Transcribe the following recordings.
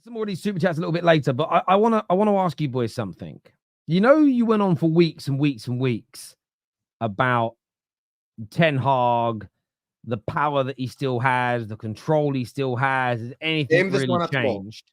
some more of these super chats a little bit later, but I want to ask you boys something. You know, you went on for weeks and weeks and weeks about Ten Hag, the power that he still has, the control he still has. Has anything really changed?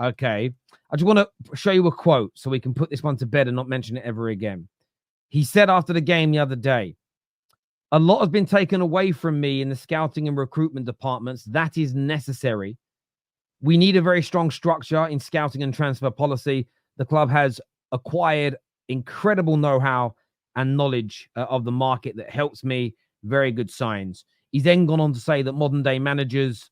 Okay. I just want to show you a quote so we can put this one to bed and not mention it ever again. He said after the game the other day, "A lot has been taken away from me in the scouting and recruitment departments. That is necessary. We need a very strong structure in scouting and transfer policy. The club has acquired incredible know-how and knowledge of the market that helps me. Very good signs." He's then gone on to say that modern day managers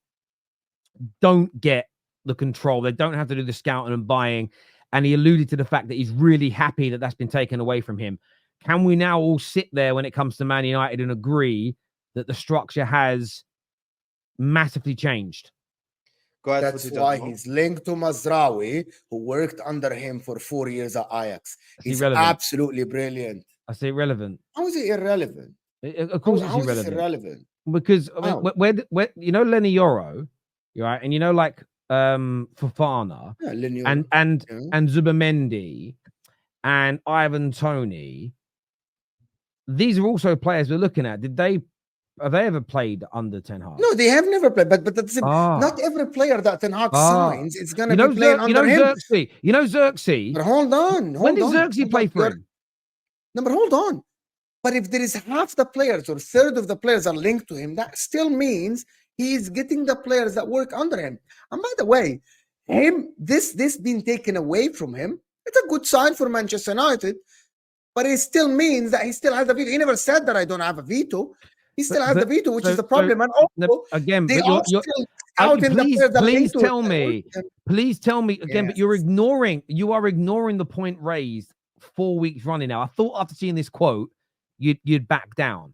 don't get the control. They don't have to do the scouting and buying. And he alluded to the fact that he's really happy that that's been taken away from him. Can we now all sit there when it comes to Man United and agree that the structure has massively changed? That's why he's linked to Mazraoui, who worked under him for 4 years at Ajax. He's absolutely brilliant. I say irrelevant. How is it irrelevant? Of course, it's irrelevant. Because I mean, where you know Lenny Yoro, right, and you know like Fofana, and Zubamendi and Ivan Toney. These are also players we're looking at. Have they ever played under Ten Hag? No, they have never played. But that's not every player that Ten Hag signs is going to be playing under him. Xerxes. You know Xerxes. But hold on. When did Xerxes play for him? No, but hold on. But if there is half the players or a third of the players are linked to him, that still means he is getting the players that work under him. And by the way, this being taken away from him, it's a good sign for Manchester United. But it still means that he still has the veto. He never said that I don't have a veto. He still has the veto, which is the problem. And also, again, they are still scouting the players that please tell me again, but you are ignoring the point raised 4 weeks running now. I thought after seeing this quote, you'd back down.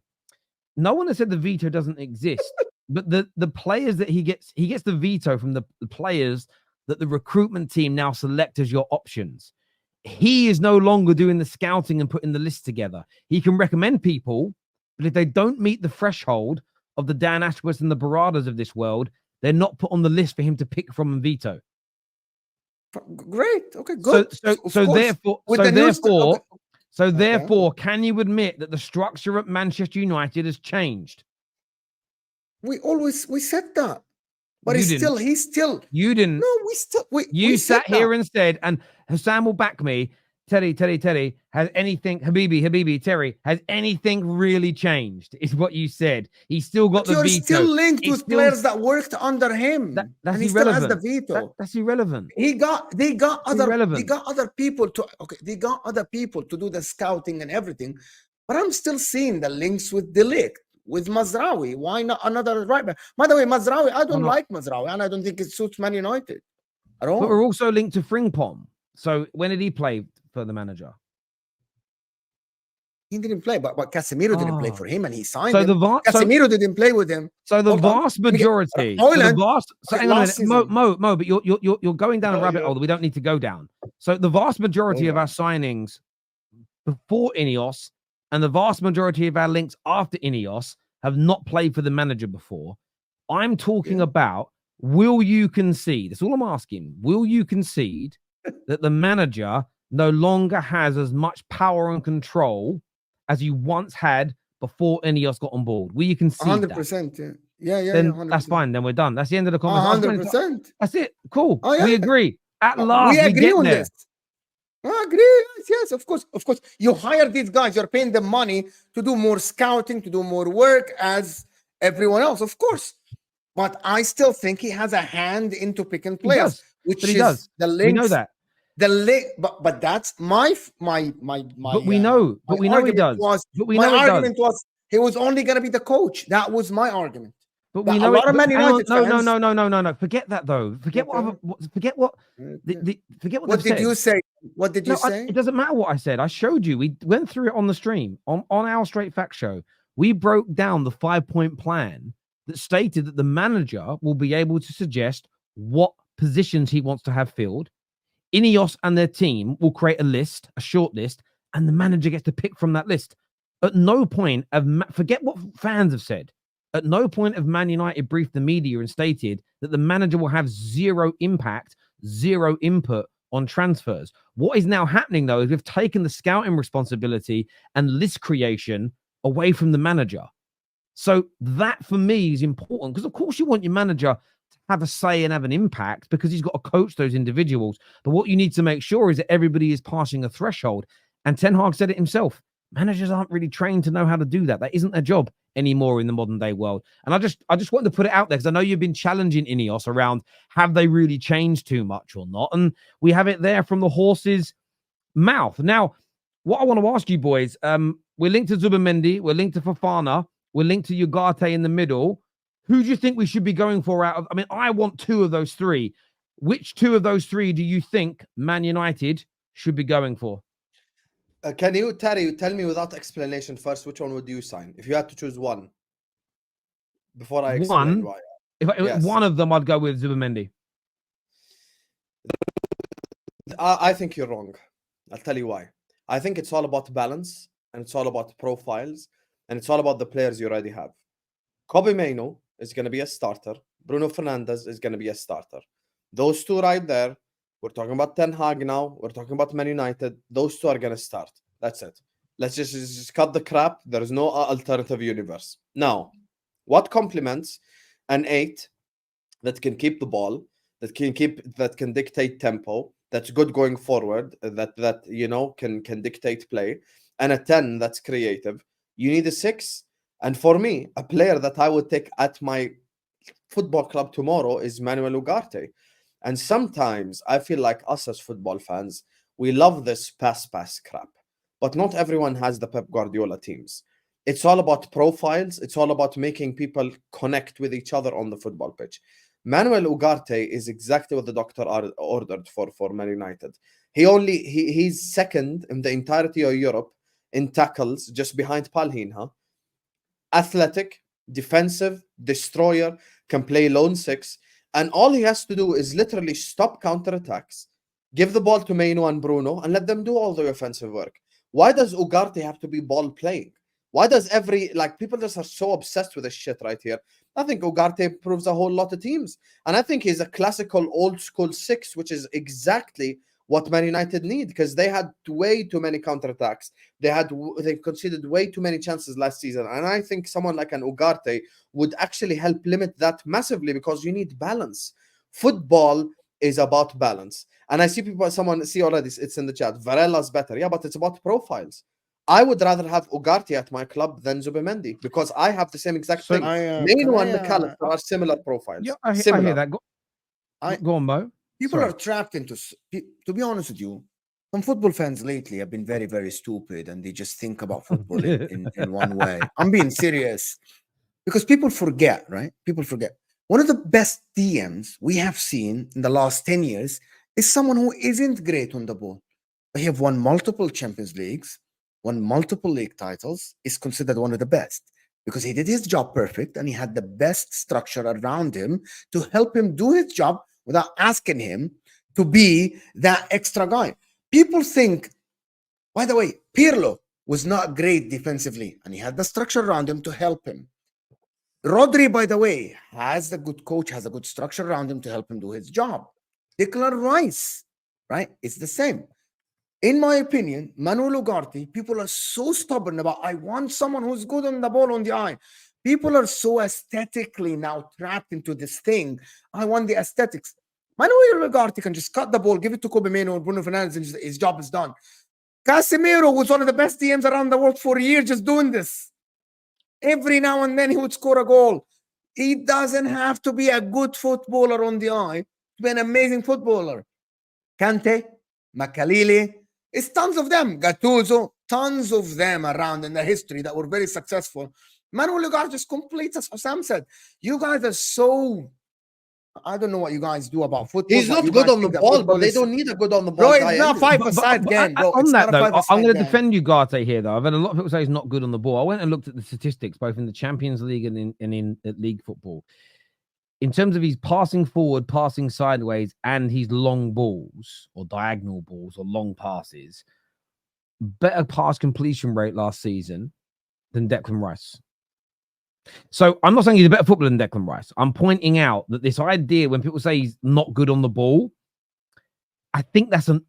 No one has said the veto doesn't exist, but the players that he gets the veto from the players that the recruitment team now select as your options. He is no longer doing the scouting and putting the list together. He can recommend people, but if they don't meet the threshold of the Dan Ashworths and the Baradas of this world, they're not put on the list for him to pick from and veto. Great. Okay, good. So therefore, can you admit that the structure at Manchester United has changed? We said that. But you didn't. No, you sat here and said, and Husam will back me, Terry, has anything, Habibi, Terry, has anything really changed? Is what you said. He still got the veto. You're still linked with players that worked under him. That's and he irrelevant. Still has the veto. That's irrelevant. They got other people to do the scouting and everything. But I'm still seeing the links with De Ligt, with Mazraoui. Why not another right back? By the way, Mazraoui, I don't like Mazraoui, and I don't think it suits Man United at all. But we're also linked to Frimpong. So when did he play for the manager? He didn't play, but Casemiro didn't play for him, and he signed him. Casemiro didn't play with him. So the vast majority. Hang on a minute, Mo, but you're going down a rabbit hole that we don't need to go down. So the vast majority of our signings before Ineos and the vast majority of our links after Ineos have not played for the manager before. I'm talking about, will you concede? That's all I'm asking. Will you concede that the manager no longer has as much power and control as you once had before Ineos got on board? Will you concede 100%, yeah. Then 100%. That's fine. Then we're done. That's the end of the conversation. 100%. That's it. Cool. Oh, yeah. We agree. At last, we agree on there. this. I agree. Yes, of course. You hire these guys. You're paying them money to do more scouting, to do more work as everyone else, of course. But I still think he has a hand into picking players, he does. The links. We know that. The link, but that's my. But we know. But we know he does. My argument was he was only going to be the coach. That was my argument. But we know no. Forget that though. Forget what did you say? What did you say? It doesn't matter what I said. I showed you. We went through it on the stream on our Straight Fact show. We broke down the 5-point plan that stated that the manager will be able to suggest what positions he wants to have filled. Ineos and their team will create a short list, and the manager gets to pick from that list. At no point forget what fans have said. At no point have Man United briefed the media and stated that the manager will have zero impact zero input on transfers. What is now happening, though, is we've taken the scouting responsibility and list creation away from the manager. So that, for me, is important because, of course, you want your manager to have a say and have an impact because he's got to coach those individuals. But what you need to make sure is that everybody is passing a threshold. And Ten Hag said it himself. Managers aren't really trained to know how to do that. That isn't their job anymore in the modern day world. And I just wanted to put it out there because I know you've been challenging Ineos around have they really changed too much or not? And we have it there from the horse's mouth. Now, what I want to ask you boys, we're linked to Zubimendi, we're linked to Fofana, we're linked to Ugarte in the middle. Who do you think we should be going for out of? I mean, I want two of those three. Which two of those three do you think Man United should be going for? Can you, Terry, tell me without explanation first, which one would you sign? If you had to choose one. Before I explain why. If one of them, I'd go with Zubimendi. I think you're wrong. I'll tell you why. I think it's all about balance, and it's all about profiles, and it's all about the players you already have. Kobe Mainoo is going to be a starter. Bruno Fernandes is going to be a starter. Those two right there. We're talking about Ten Hag now. We're talking about Man United. Those two are going to start. That's it. Let's just cut the crap. There's no alternative universe. Now, what complements an 8 that can keep the ball, that can dictate tempo, that's good going forward, that you know can dictate play, and a 10 that's creative? You need a 6. And for me, a player that I would take at my football club tomorrow is Manuel Ugarte. And sometimes I feel like us as football fans, we love this pass crap. But not everyone has the Pep Guardiola teams. It's all about profiles. It's all about making people connect with each other on the football pitch. Manuel Ugarte is exactly what the doctor ordered for Man United. He's second in the entirety of Europe in tackles, just behind Palhinha. Athletic, defensive, destroyer, can play lone 6. And all he has to do is literally stop counterattacks, give the ball to Mainoo and Bruno, and let them do all the offensive work. Why does Ugarte have to be ball playing? Why does people just are so obsessed with this shit right here? I think Ugarte improves a whole lot of teams. And I think he's a classical old school 6, which is exactly what Man United need, because they had way too many counterattacks. They conceded way too many chances last season. And I think someone like an Ugarte would actually help limit that massively, because you need balance. Football is about balance. And I see someone see already, it's in the chat, Varela's better. Yeah, but it's about profiles. I would rather have Ugarte at my club than Zubimendi, because I have the same exact thing. Mainoo and McAllister are similar profiles. Yeah, I hear that. Go on, Mo. People are trapped into, to be honest with you, some football fans lately have been very, very stupid, and they just think about football in one way. I'm being serious, because people forget, right? People forget. One of the best DMs we have seen in the last 10 years is someone who isn't great on the ball. He have won multiple Champions Leagues, won multiple league titles, is considered one of the best because he did his job perfect, and he had the best structure around him to help him do his job without asking him to be that extra guy. People think, by the way, Pirlo was not great defensively, and he had the structure around him to help him. Rodri, by the way, has a good coach, has a good structure around him to help him do his job. Declan Rice, right? It's the same. In my opinion, Manuel Ugarte, people are so stubborn about, I want someone who's good on the ball, on the eye. People are so aesthetically now trapped into this thing. I want the aesthetics. Manuel Ugarte can just cut the ball, give it to Kobe Mainoo or Bruno Fernandes, and his job is done. Casemiro was one of the best DMs around the world for a year just doing this. Every now and then he would score a goal. He doesn't have to be a good footballer on the eye to be an amazing footballer. Kante, Makalili, it's tons of them. Gattuso, tons of them around in the history that were very successful. Manuel Ugarte just completes, as Husam said. You guys are so... I don't know what you guys do about football. He's not good on the ball, but they don't need a good on the ball. Bro, it's not 5% game, bro. On that, though, I'm going to defend Ugarte here, though. I've had a lot of people say he's not good on the ball. I went and looked at the statistics, both in the Champions League and in league football. In terms of his passing forward, passing sideways, and his long balls, or diagonal balls, or long passes, better pass completion rate last season than Declan Rice. So I'm not saying he's a better footballer than Declan Rice. I'm pointing out that this idea when people say he's not good on the ball, I think that's an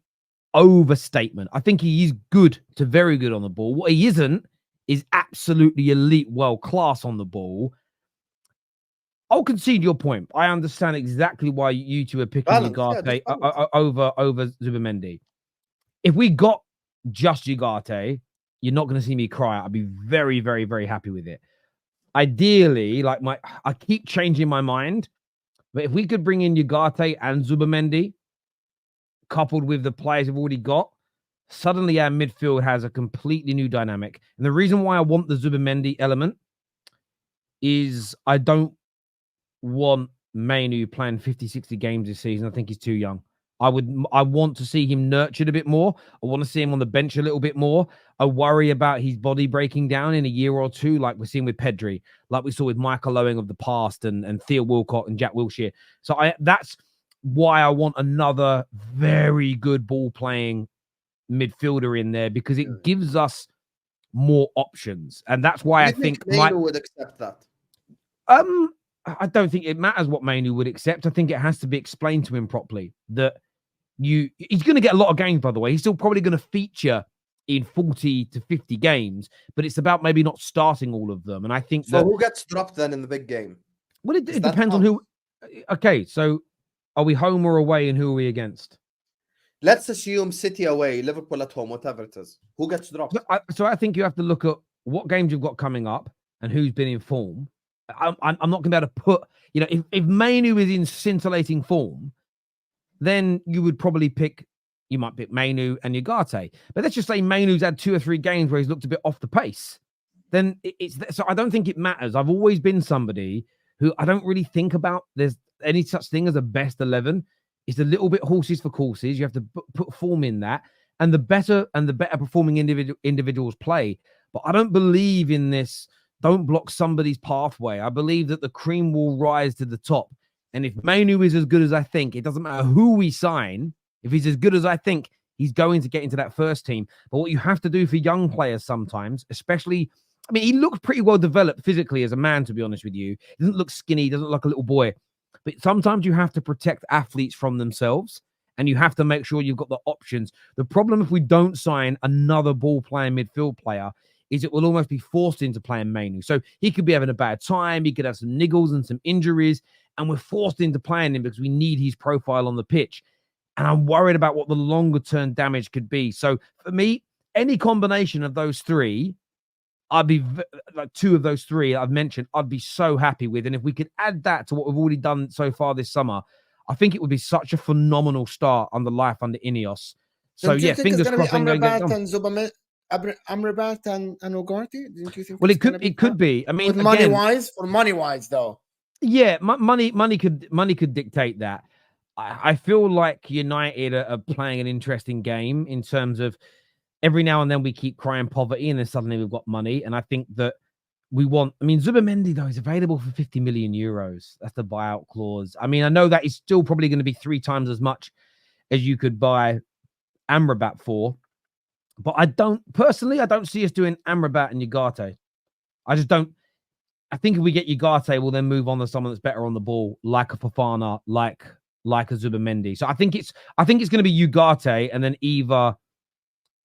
overstatement. I think he is good to very good on the ball. What he isn't is absolutely elite, world class on the ball. I'll concede your point. I understand exactly why you two are picking Ugarte over Zubimendi. If we got just Ugarte, you're not going to see me cry. I'd be very, very, very happy with it. Ideally, I keep changing my mind, but if we could bring in Ugarte and Zubimendi, coupled with the players we've already got, suddenly our midfield has a completely new dynamic. And the reason why I want the Zubimendi element is I don't want Mainu playing 50, 60 games this season. I think he's too young. I want to see him nurtured a bit more. I want to see him on the bench a little bit more. I worry about his body breaking down in a year or two, like we're seeing with Pedri, like we saw with Michael Owen of the past and Theo Walcott and Jack Wilshere. So that's why I want another very good ball-playing midfielder in there, because it gives us more options. And that's why I think Mainu would accept that. I don't think it matters what Mainu would accept. I think it has to be explained to him properly that he's going to get a lot of games, by the way. He's still probably going to feature in 40 to 50 games, but it's about maybe not starting all of them. And I think so who gets dropped then in the big game? Well, it depends on who. Okay, so are we home or away, and who are we against? Let's assume City away, Liverpool at home, whatever it is. Who gets dropped? So I think you have to look at what games you've got coming up and who's been in form. I'm not going to be able to put, if Mainu is in scintillating form, then you might pick Mainu and Ugarte. But let's just say Mainu's had 2 or 3 games where he's looked a bit off the pace. Then so I don't think it matters. I've always been somebody who I don't really think about there's any such thing as a best 11. It's a little bit horses for courses. You have to put form in that, and the better performing individuals play. But I don't believe in this. Don't block somebody's pathway. I believe that the cream will rise to the top. And if Mainu is as good as I think, it doesn't matter who we sign. If he's as good as I think, he's going to get into that first team. But what you have to do for young players sometimes, especially, he looks pretty well developed physically as a man, to be honest with you. He doesn't look skinny. He doesn't look like a little boy. But sometimes you have to protect athletes from themselves, and you have to make sure you've got the options. The problem if we don't sign another ball-playing midfield player is it will almost be forced into playing Mainu. So he could be having a bad time. He could have some niggles and some injuries, and we're forced into playing him because we need his profile on the pitch. And I'm worried about what the longer-term damage could be. So for me, any combination of those three, I'd be like 2 of those 3 I've mentioned, I'd be so happy with. And if we could add that to what we've already done so far this summer, I think it would be such a phenomenal start under Ineos. So yeah, fingers crossed. Amrabat and Ugarte? Didn't you think? Well, it could be. With money wise though. Yeah, money could dictate that. I feel like United are playing an interesting game in terms of every now and then we keep crying poverty, and then suddenly we've got money. And I think that we want. Zubimendi though is available for 50 million euros. That's the buyout clause. I know that is still probably going to be 3 times as much as you could buy Amrabat for. But I don't see us doing Amrabat and Ugarte. I just don't. I think if we get Ugarte, we'll then move on to someone that's better on the ball, like a Fofana, like a Zubimendi. So I think it's going to be Ugarte and then either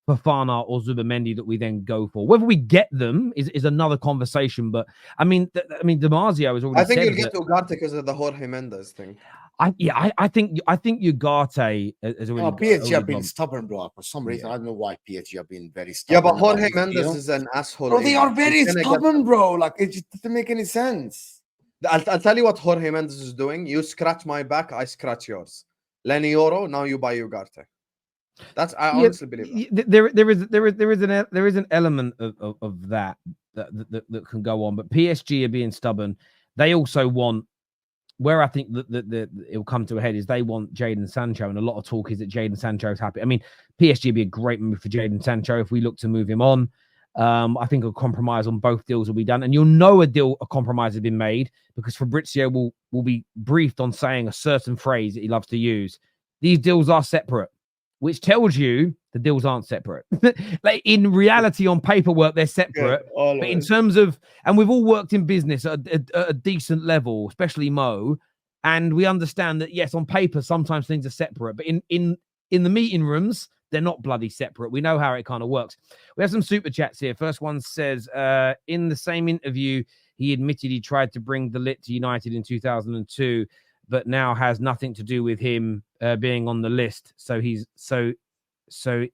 Fofana or Zubimendi that we then go for. Whether we get them is another conversation. But Damasio has already. I think you'll get to Ugarte because of the Jorge Mendes thing. I think Ugarte is already. PSG have been stubborn, bro. For some reason, I don't know why PSG have been very stubborn. Yeah, but Jorge Mendes is an asshole. Bro, they are very stubborn, bro. Like it just doesn't make any sense. I'll tell you what Jorge Mendes is doing. You scratch my back, I scratch yours. Lenny Oro, now you buy Ugarte. I honestly believe that. There is an element of that can go on, but PSG are being stubborn. They also want. Where I think that it'll come to a head is they want Jadon Sancho, and a lot of talk is that Jadon Sancho is happy. PSG would be a great move for Jadon Sancho if we look to move him on. I think a compromise on both deals will be done, and you'll know a compromise has been made because Fabrizio will be briefed on saying a certain phrase that he loves to use. These deals are separate, which tells you the deals aren't separate. Like in reality, on paperwork, they're separate. Yeah, but in terms of, and we've all worked in business at a decent level, especially Mo, and we understand that yes, on paper sometimes things are separate, but in in the meeting rooms, they're not bloody separate. We know how it kind of works. We have some super chats here. First one says, in the same interview, he admitted he tried to bring the Lit to United in 2002, but now has nothing to do with him being on the list. So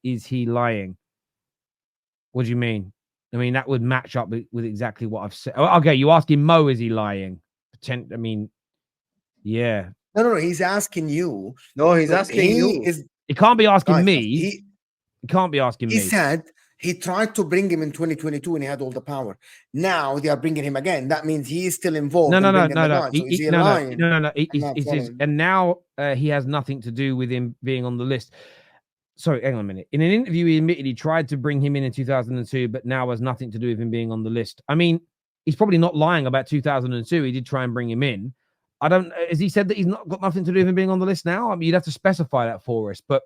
is he lying? What do you mean? I mean, that would match up with exactly what I've said. Oh, okay, you asking Mo, is he lying? I mean, yeah. No. He's asking you. No, he's asking you. He can't be asking Right, me. He can't be asking me. He said he tried to bring him in 2022 and he had all the power. Now they are bringing him again. That means he is still involved. No. So is he lying? No. He says, and now he has nothing to do with him being on the list. Sorry, hang on a minute. In an interview, he admitted he tried to bring him in 2002, but now has nothing to do with him being on the list. I mean, he's probably not lying about 2002. He did try and bring him in. I don't. Has he said that he's not got nothing to do with him being on the list now? I mean, you'd have to specify that for us. But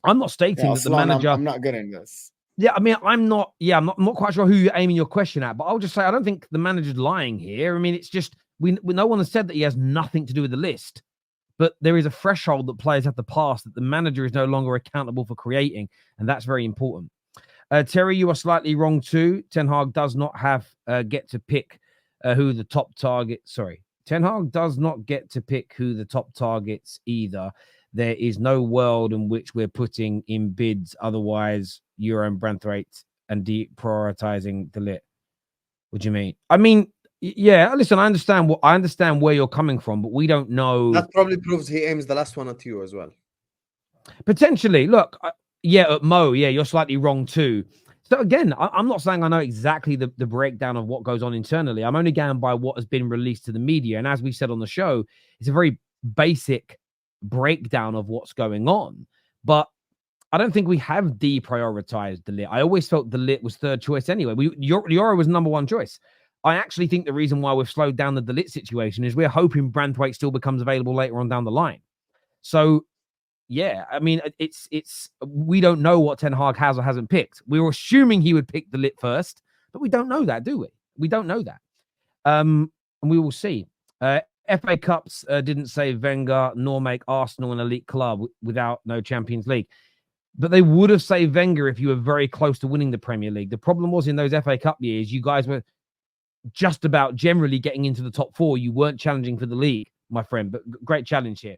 I'm not stating that the manager. I'm not getting this. Yeah, I mean, I'm not quite sure who you're aiming your question at, but I'll just say I don't think the manager's lying here. I mean, it's just no one has said that he has nothing to do with the list. But there is a threshold that players have to pass that the manager is no longer accountable for creating, and that's very important. Terry, you are slightly wrong too. Ten Hag does not have get to pick who the top target. Sorry, Ten Hag does not get to pick who the top targets either. There is no world in which we're putting in bids otherwise Euro and Branthwaite and deprioritizing the Lit. What do you mean? I mean. Yeah, listen, I understand where you're coming from, but we don't know. That probably proves he aims the last one at you as well. Potentially. Look, Mo, you're slightly wrong too. So again, I'm not saying I know exactly the breakdown of what goes on internally. I'm only going by what has been released to the media. And as we said on the show, it's a very basic breakdown of what's going on. But I don't think we have deprioritized the Lit. I always felt the Lit was third choice anyway. Euro was number one choice. I actually think the reason why we've slowed down the De Ligt situation is we're hoping Branthwaite still becomes available later on down the line. So, yeah, I mean, we don't know what Ten Hag has or hasn't picked. We were assuming he would pick De Ligt first, but we don't know that, do we? We don't know that. And we will see. FA Cups didn't save Wenger nor make Arsenal an elite club without no Champions League. But they would have saved Wenger if you were very close to winning the Premier League. The problem was in those FA Cup years, you guys were just about generally getting into the top four. You weren't challenging for the league, my friend, but great challenge here.